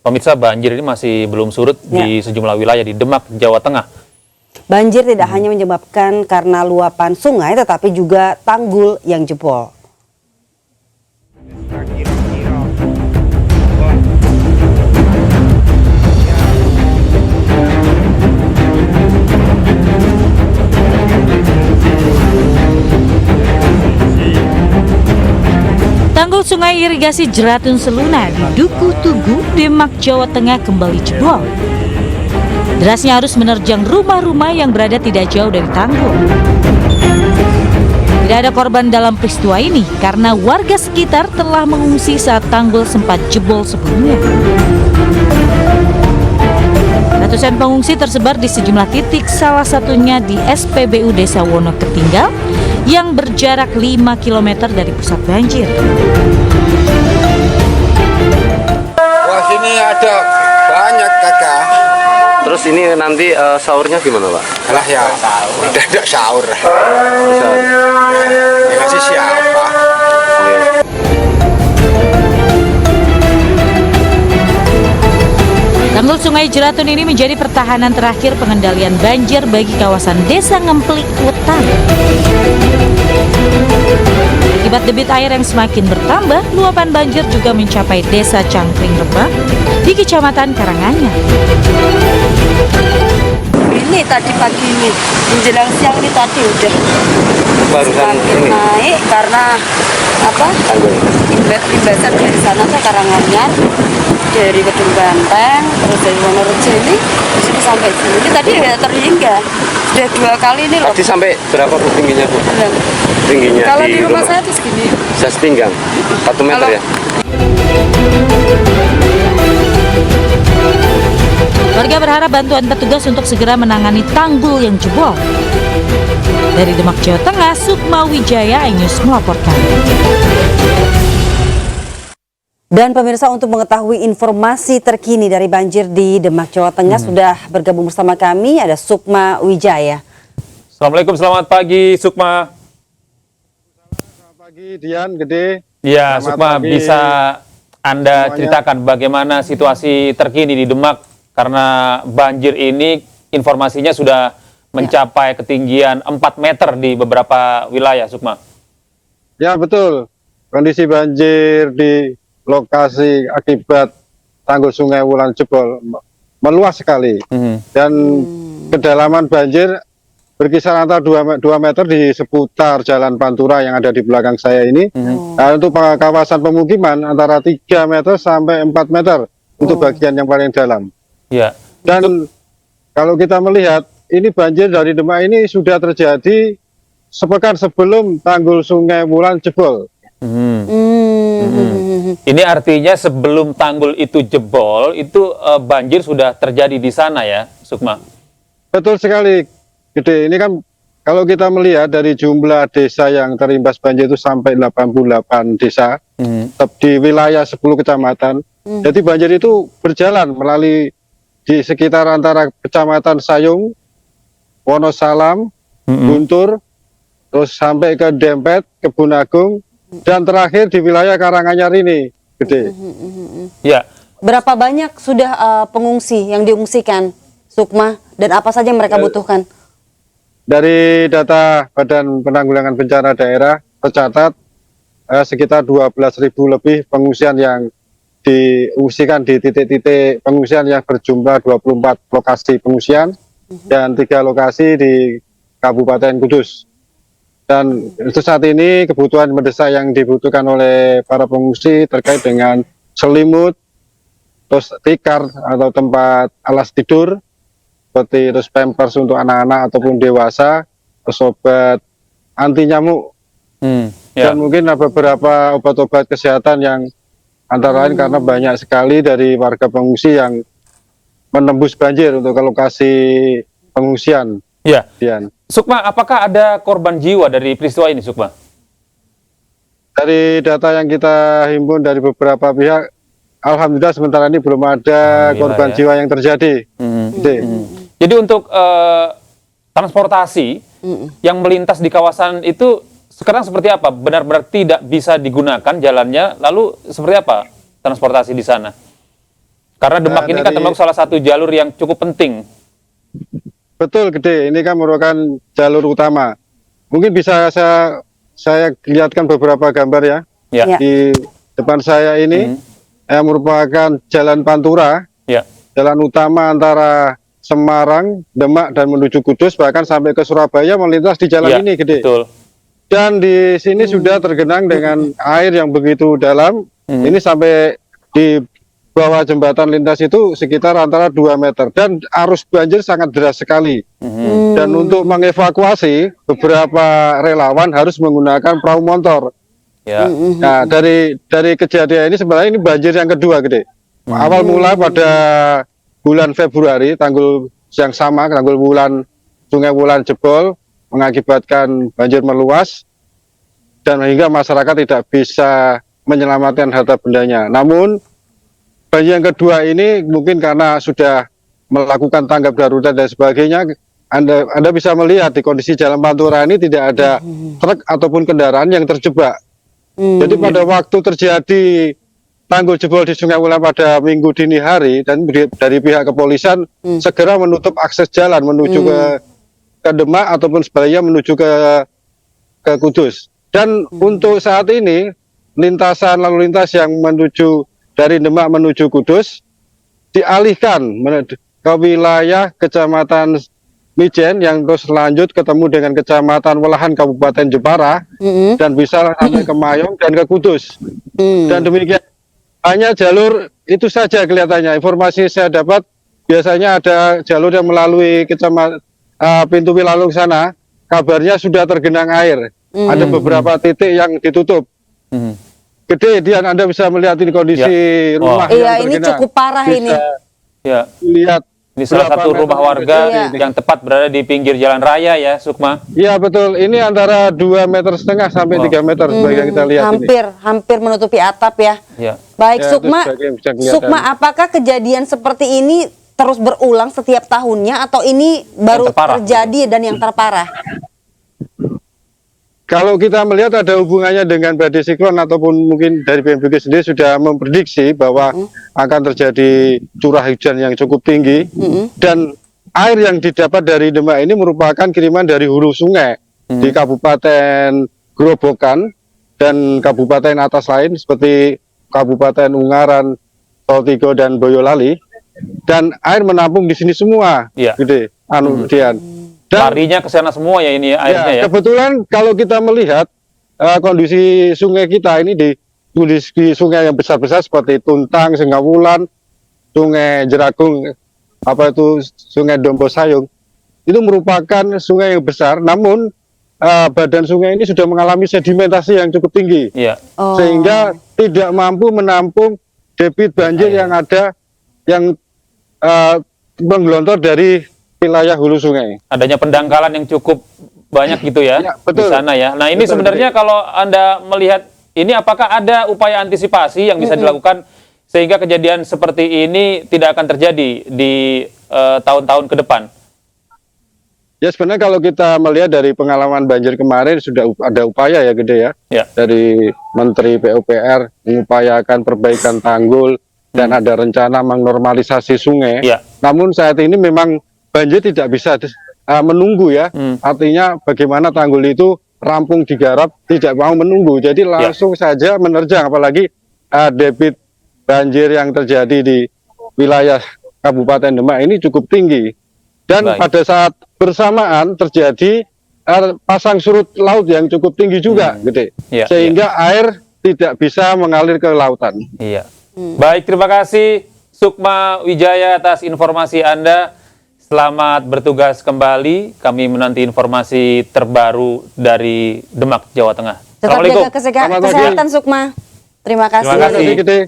Pemirsa, banjir ini masih belum surut di sejumlah wilayah di Demak, Jawa Tengah. Banjir tidak hanya menyebabkan karena luapan sungai, tetapi juga tanggul yang jebol. Tanggul sungai irigasi Jeratun Seluna di Duku Tugu, Demak, Jawa Tengah kembali jebol. Derasnya arus menerjang rumah-rumah yang berada tidak jauh dari tanggul. Tidak ada korban dalam peristiwa ini karena warga sekitar telah mengungsi saat tanggul sempat jebol sebelumnya. Ratusan pengungsi tersebar di sejumlah titik, salah satunya di SPBU Desa Wonoketinggal yang berjarak 5 km dari pusat banjir. Wah, sini ada banyak kakak. Terus ini nanti sahurnya gimana, Pak? Alah ya, udah tidak sahur. Ya, kasih siapa? Tanggul Sungai Jeratun ini menjadi pertahanan terakhir pengendalian banjir bagi kawasan Desa Ngemplik Wetan. Akibat debit air yang semakin bertambah, luapan banjir juga mencapai Desa Cangkring Rembang di Kecamatan Karanganyar. Ini tadi pagi ini, menjelang siang ini tadi udah Barusan ini naik karena apa? Imbasan dari sana ke Karanganyar, dari Kedung Banteng, terus dari Wonorejo ini sampai sini. Ini tadi ya terhingga, sudah 2 kali ini loh. tadi sampai berapa Bu tingginya, Bu? Tingginya Kalau di rumah saya tuh segini. Bisa setinggang 1 meter ya? Warga berharap bantuan petugas untuk segera menangani tanggul yang jebol. Dari Demak, Jawa Tengah, Sukma Wijaya, iNews melaporkan. Dan pemirsa, untuk mengetahui informasi terkini dari banjir di Demak, Jawa Tengah, sudah bergabung bersama kami ada Sukma Wijaya. Assalamualaikum, selamat pagi Sukma. Selamat pagi Dian, Gede. Ya, Selamat Sukma, pagi bisa Anda semuanya. ceritakan bagaimana situasi terkini di Demak karena banjir ini informasinya sudah mencapai ketinggian 4 meter di beberapa wilayah, Sukma. Ya betul, kondisi banjir di lokasi akibat tanggul Sungai Wulan jebol meluas sekali. Dan kedalaman banjir berkisar antara 2 meter di seputar Jalan Pantura yang ada di belakang saya ini. Nah, untuk kawasan pemukiman antara 3 meter sampai 4 meter untuk bagian yang paling dalam. Ya. Dan kalau kita melihat ini banjir dari Demak ini sudah terjadi sepekan sebelum tanggul Sungai Wulan jebol. Ini artinya sebelum tanggul itu jebol, itu banjir sudah terjadi di sana ya, Sukma? Betul sekali, Gede. Ini kan kalau kita melihat dari jumlah desa yang terimbas banjir itu sampai 88 desa di wilayah 10 kecamatan. Jadi banjir itu berjalan melalui di sekitar antara kecamatan Sayung, Wonosalam, Guntur, terus sampai ke Dempet, Kebun Agung, dan terakhir di wilayah Karanganyar ini, Gede. Ya. Berapa banyak sudah pengungsi yang diungsikan, Sukma, dan apa saja yang mereka butuhkan? Dari data Badan Penanggulangan Bencana Daerah tercatat sekitar 12.000 lebih pengungsian yang diungsikan di titik-titik pengungsian yang berjumlah 24 lokasi pengungsian dan 3 lokasi di Kabupaten Kudus. Dan untuk saat ini kebutuhan mendesak yang dibutuhkan oleh para pengungsi terkait dengan selimut, terus tikar atau tempat alas tidur, seperti terus pampers untuk anak-anak ataupun dewasa, terus obat anti nyamuk, dan mungkin ada beberapa obat-obat kesehatan yang antara lain karena banyak sekali dari warga pengungsi yang menembus banjir untuk ke lokasi pengungsian. Ya. Dian. Sukma, apakah ada korban jiwa dari peristiwa ini, Sukma? Dari data yang kita himpun dari beberapa pihak, alhamdulillah sementara ini belum ada korban jiwa yang terjadi. Jadi untuk transportasi yang melintas di kawasan itu sekarang seperti apa? Benar-benar tidak bisa digunakan jalannya, lalu seperti apa transportasi di sana? Karena Demak ini kan dari- termasuk salah satu jalur yang cukup penting. Betul, Gede. Ini kan merupakan jalur utama. Mungkin bisa saya lihatkan beberapa gambar ya. Ya. Ya. Di depan saya ini merupakan Jalan Pantura, Ya. jalan utama antara Semarang, Demak dan menuju Kudus, bahkan sampai ke Surabaya melintas di jalan Ya, ini, Gede. betul. Dan di sini sudah tergenang dengan air yang begitu dalam. Ini sampai di bawah jembatan lintas itu sekitar antara 2 meter. Dan arus banjir sangat deras sekali. Dan untuk mengevakuasi, beberapa relawan harus menggunakan perahu motor. Ya. Nah, dari kejadian ini sebenarnya ini banjir yang kedua, Gede. Awal mula pada bulan Februari, tanggal yang sama, tanggal Sungai Wulan jebol, mengakibatkan banjir meluas, dan hingga masyarakat tidak bisa menyelamatkan harta bendanya. Namun, banjir yang kedua ini mungkin karena sudah melakukan tanggap darurat dan sebagainya, Anda bisa melihat di kondisi Jalan Pantura ini tidak ada truk ataupun kendaraan yang terjebak. Jadi pada waktu terjadi tanggul jebol di Sungai Wulan pada Minggu dini hari, dan dari pihak kepolisian segera menutup akses jalan menuju ke Demak ataupun sebaliknya menuju ke Kudus. Dan untuk saat ini lintasan lalu lintas yang menuju dari Demak menuju Kudus dialihkan ke wilayah Kecamatan Mijen yang terus lanjut ketemu dengan Kecamatan Welahan Kabupaten Jepara dan bisa sampai ke Mayong dan ke Kudus. Dan demikian, hanya jalur itu saja kelihatannya. Informasi saya dapat biasanya ada jalur yang melalui pintu Wilalung sana, kabarnya sudah tergenang air. Ada beberapa titik yang ditutup. Gede, Dian, Anda bisa melihat ini kondisi rumah Iya, yang ini tergenang. cukup parah Bisa ini. Ya. lihat Ini salah berapa satu meter rumah yang warga terjadi. yang tepat berada di pinggir jalan raya ya, Sukma. Iya betul, ini antara 2,5 meter sampai 3 meter sebagai yang kita lihat ini. Hampir menutupi atap ya. Ya. Baik, Ya, itu Sukma. sebagai yang bisa kelihatan. Sukma, apakah kejadian seperti ini terus berulang setiap tahunnya atau ini baru terparah, terjadi dan yang terparah? Kalau kita melihat ada hubungannya dengan badai siklon ataupun mungkin dari BMKG sendiri sudah memprediksi bahwa akan terjadi curah hujan yang cukup tinggi dan air yang didapat dari Demak ini merupakan kiriman dari hulu sungai di Kabupaten Grobogan dan kabupaten atas lain seperti Kabupaten Ungaran, Salatiga dan Boyolali, dan air menampung di sini semua. Iya. Gede, Dian. Dan Larinya ke sana semua ya ini airnya ya. kebetulan kalau kita melihat kondisi sungai kita ini di sungai yang besar-besar seperti Tuntang, Sungai Wulan, Sungai Jeragung, Sungai Dombo Sayung, itu merupakan sungai yang besar. Namun badan sungai ini sudah mengalami sedimentasi yang cukup tinggi, Iya. sehingga tidak mampu menampung debit banjir yang ada yang menggelontor dari wilayah hulu sungai. Adanya pendangkalan yang cukup banyak gitu ya, Ya, betul. di sana ya. Nah ini Betul, sebenarnya kalau Anda melihat ini apakah ada upaya antisipasi yang bisa dilakukan sehingga kejadian seperti ini tidak akan terjadi di tahun-tahun ke depan? Ya sebenarnya kalau kita melihat dari pengalaman banjir kemarin sudah ada upaya ya Gede ya, Ya. dari Menteri PUPR mengupayakan perbaikan tanggul dan ada rencana menormalisasi sungai. Ya. Namun saat ini memang banjir tidak bisa menunggu ya. Artinya bagaimana tanggul itu rampung digarap tidak mau menunggu. Jadi langsung saja menerjang, apalagi debit banjir yang terjadi di wilayah Kabupaten Demak ini cukup tinggi. Dan Baik. pada saat bersamaan terjadi pasang surut laut yang cukup tinggi juga, Gede. Ya, Sehingga air tidak bisa mengalir ke lautan. Iya. Baik, terima kasih Sukma Wijaya atas informasi Anda. Selamat bertugas kembali. Kami menanti informasi terbaru dari Demak, Jawa Tengah. Tetap Assalamualaikum. jaga Selamat pagi. kesehatan, Sukma. Terima kasih. Terima kasih. Gede.